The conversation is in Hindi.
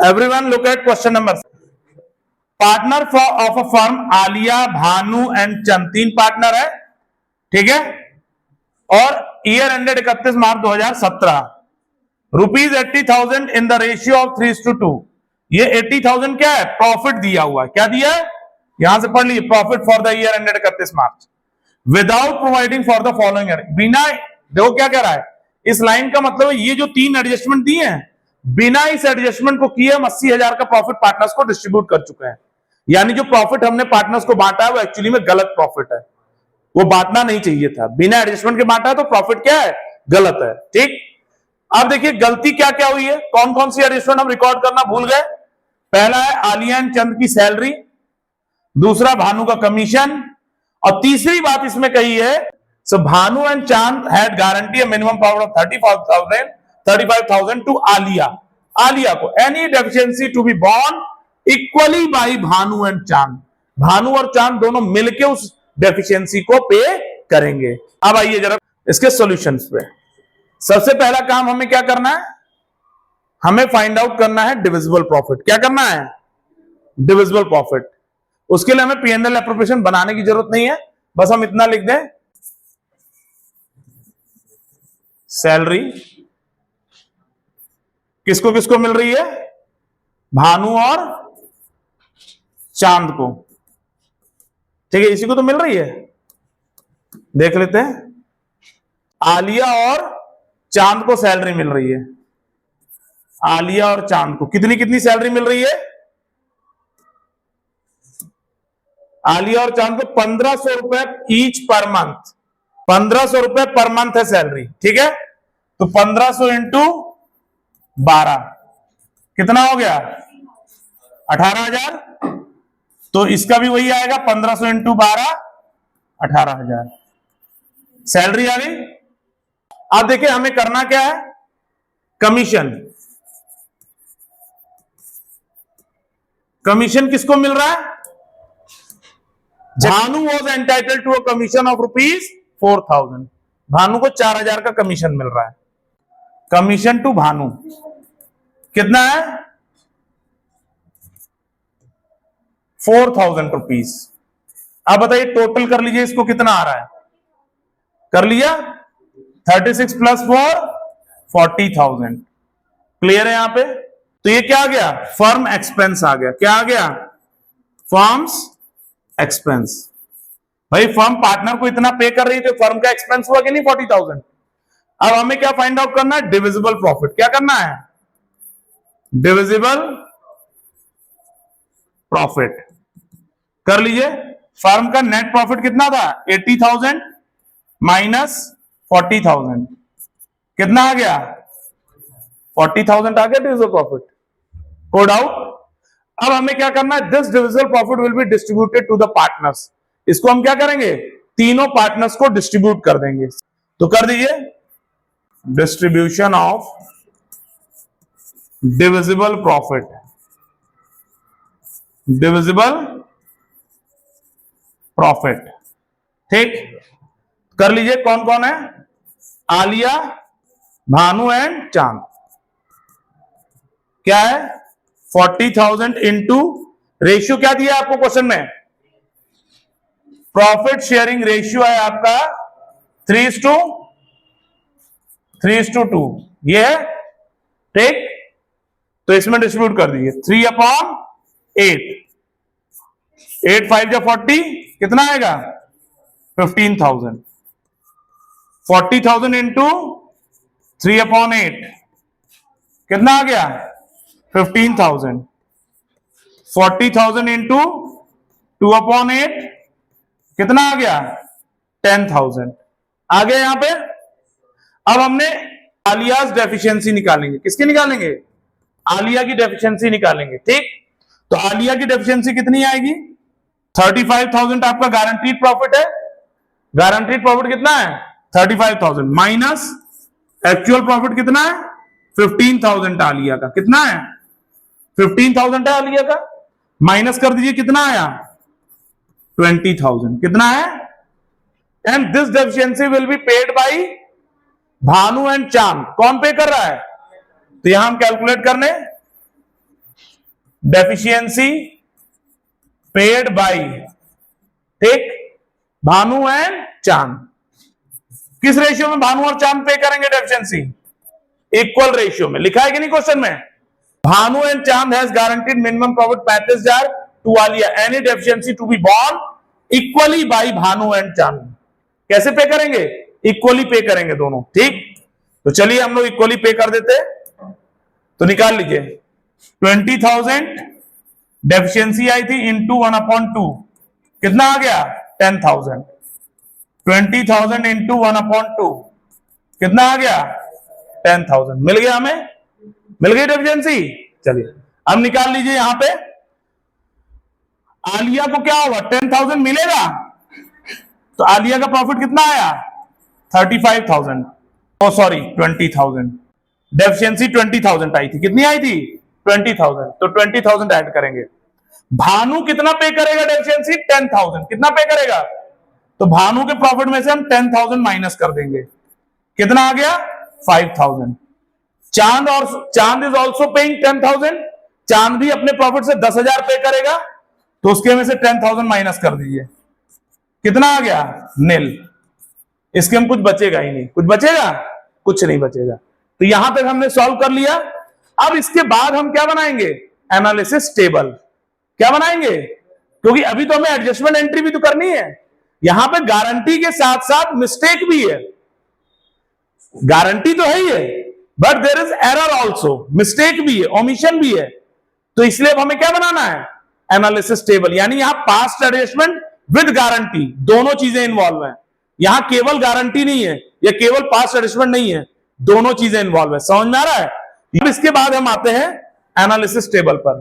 Everyone look at question number. Partner of a firm Alia, Bhanu and Chand, 3 partner है, ठीक है। और year ended 31 March 2017। Rupees 80,000 in the ratio of 3:2। ये 80,000 क्या है? प्रॉफिट दिया हुआ है। क्या दिया है? यहां से पढ़ लीजिए, profit for the year ended 31 March without providing for the following year. बिना, देखो क्या कह रहा है इस लाइन का मतलब, ये जो 3 एडजस्टमेंट दिए हैं, बिना इस एडजस्टमेंट को किए हम 80,000 का प्रॉफिट पार्टनर्स को डिस्ट्रीब्यूट कर चुके हैं। यानी जो प्रॉफिट हमने पार्टनर्स को बांटा है वो एक्चुअली में गलत प्रॉफिट है, वो बांटना नहीं चाहिए था। बिना एडजस्टमेंट के बांटा है तो प्रॉफिट क्या है? गलत है, ठीक। अब देखिए गलती क्या क्या हुई है, कौन कौन सी एडजस्टमेंट हम रिकॉर्ड करना भूल गए। पहला है आलिया एंड चंद की सैलरी, दूसरा भानु का कमीशन, और तीसरी बात इसमें कही है, so Bhanu and Chand had guarantee minimum power of 35,000 to Aliya. Aliya को any deficiency to be borne equally by Bhanu and Chand. Bhanu और चांद दोनों मिलके उस डेफिशिएंसी को पे करेंगे। अब आइए जरा इसके सॉल्यूशंस पे। सबसे पहला काम हमें क्या करना है, हमें फाइंड आउट करना है डिविजिबल प्रॉफिट। क्या करना है? Divisible profit. उसके लिए हमें P&L एप्रोप्रिएशन बनाने की जरूरत नहीं है, बस हम इतना लिख दें, सैलरी किसको किसको मिल रही है? भानु और चांद को, ठीक है, इसी को तो मिल रही है। देख लेते हैं, आलिया और चांद को सैलरी मिल रही है। आलिया और चांद को कितनी कितनी सैलरी मिल रही है? आलिया और चांद को 1500 रुपए ईच पर मंथ। 1500 रुपए पर मंथ है सैलरी, ठीक है। तो 1500 इंटू 12 कितना हो गया? 18,000। तो इसका भी वही आएगा, 1500 इंटू 12 18,000 सैलरी आ गई। अब देखिए हमें करना क्या है, कमीशन। कमीशन किसको मिल रहा है? Bhanu was entitled to a commission of ₹4,000। Bhanu को 4,000 का कमीशन मिल रहा है। कमीशन टू भानु कितना है? ₹4,000। अब बताइए टोटल कर लीजिए, इसको कितना आ रहा है? कर लिया, 36 + 4 40,000। क्लियर है यहां पे? तो ये क्या आ गया? फर्म एक्सपेंस आ गया। क्या आ गया? Firms expense. भाई फर्म पार्टनर को इतना पे कर रही थी, फर्म का एक्सपेंस हुआ कि नहीं 40,000। अब हमें क्या फाइंड आउट करना है? Divisible profit. क्या करना है? डिविजिबल प्रॉफिट कर लीजिए। फर्म का नेट प्रॉफिट कितना था? 80,000 माइनस 40,000 कितना आ गया? 40,000 आ गया डिविजिबल प्रॉफिट। Code out. अब हमें क्या करना है? This divisible profit will be distributed to the partners. इसको हम क्या करेंगे? तीनों पार्टनर्स को डिस्ट्रीब्यूट कर देंगे। तो कर दीजिए, distribution of divisible profit. Divisible profit, ठीक। कर लीजिए, कौन कौन है? आलिया, भानु एंड चांद। क्या है? 40,000 इंटू रेशियो क्या दिया आपको क्वेश्चन में? प्रॉफिट शेयरिंग रेशियो है आपका 3:2 ये है, ठीक। तो इसमें डिस्ट्रीब्यूट कर दीजिए 3/8। 8 5 जा 40 कितना आएगा? 15,000। 40,000 इंटू 3/8 कितना आ गया? 15,000। 40,000 इंटू 2/8 कितना आ गया? 10,000 आ गया यहां पे। अब हमने आलियाज डेफिशिएंसी निकालेंगे। किसकी निकालेंगे? आलिया की डेफिशिएंसी निकालेंगे, ठीक। तो आलिया की डेफिशिएंसी कितनी आएगी? 35,000 आपका गारंटीड प्रॉफिट है। गारंटीड प्रॉफिट कितना है? 35,000 माइनस एक्चुअल प्रॉफिट कितना है? 15,000 आलिया का। कितना है? 15,000 है आलिया का। माइनस कर दीजिए, कितना आया? 20,000। कितना है? And this deficiency will be paid by Bhanu and चांद। कौन पे कर रहा है? तो यहां हम कैलकुलेट करने, डेफिशिएंसी पेड बाई, ठीक, भानु एंड चांद। किस रेशियो में भानु और चांद पे करेंगे डेफिशिएंसी? इक्वल रेशियो में। लिखा है कि नहीं क्वेश्चन में? Bhanu and Chand has guaranteed minimum profit 35,000 to Alia, any deficiency to be borne equally by Bhanu and Chand. कैसे पे करेंगे? इक्वली पे करेंगे दोनों, ठीक। तो चलिए हम लोग इक्वली पे कर देते, तो निकाल लीजिए 20,000 डेफिशिएंसी आई थी इंटू 1/2, कितना आ गया? 10,000। 20,000 इंटू 1/2 कितना आ गया? 10,000। मिल गया, हमें मिल गई डेफिशिएंसी। चलिए अब निकाल लीजिए, यहां पे आलिया को क्या होगा? 10,000 मिलेगा, तो आलिया का प्रॉफिट कितना आया? 35,000, ओ सॉरी 20,000। डेफिशिएंसी 20,000 आई थी, कितनी आई थी? 20,000, तो 20,000 ऐड करेंगे। भानु कितना पे करेगा डेफिशिएंसी? 10,000। कितना पे करेगा? तो भानु के प्रॉफिट में से हम 10,000 माइनस कर देंगे, कितना आ गया? 5,000। चांद इज ऑल्सो पेइंग 10,000, चांद भी अपने प्रॉफिट से 10,000 पे करेगा, तो उसके में से 10,000 माइनस कर दीजिए, कितना आ गया? नील। इसके हम कुछ बचेगा ही नहीं, कुछ बचेगा? कुछ नहीं बचेगा। तो यहां तक हमने सॉल्व कर लिया। अब इसके बाद हम क्या बनाएंगे? Analysis table. क्या बनाएंगे? क्योंकि अभी तो हमें एडजस्टमेंट एंट्री भी तो करनी है। यहां पे गारंटी के साथ साथ मिस्टेक भी है। गारंटी तो है ही है, but there is error also, mistake भी है, ओमिशन भी है। तो इसलिए अब हमें क्या बनाना है? Analysis table. यानी यहां पास्ट एडजस्टमेंट विद गारंटी, दोनों चीजें इन्वॉल्व हैं। यहां केवल गारंटी नहीं है या केवल पास्ट एडजस्टमेंट नहीं है, दोनों चीजें इन्वॉल्व है। समझ में आ रहा है? अब इसके बाद हम आते हैं एनालिसिस टेबल पर।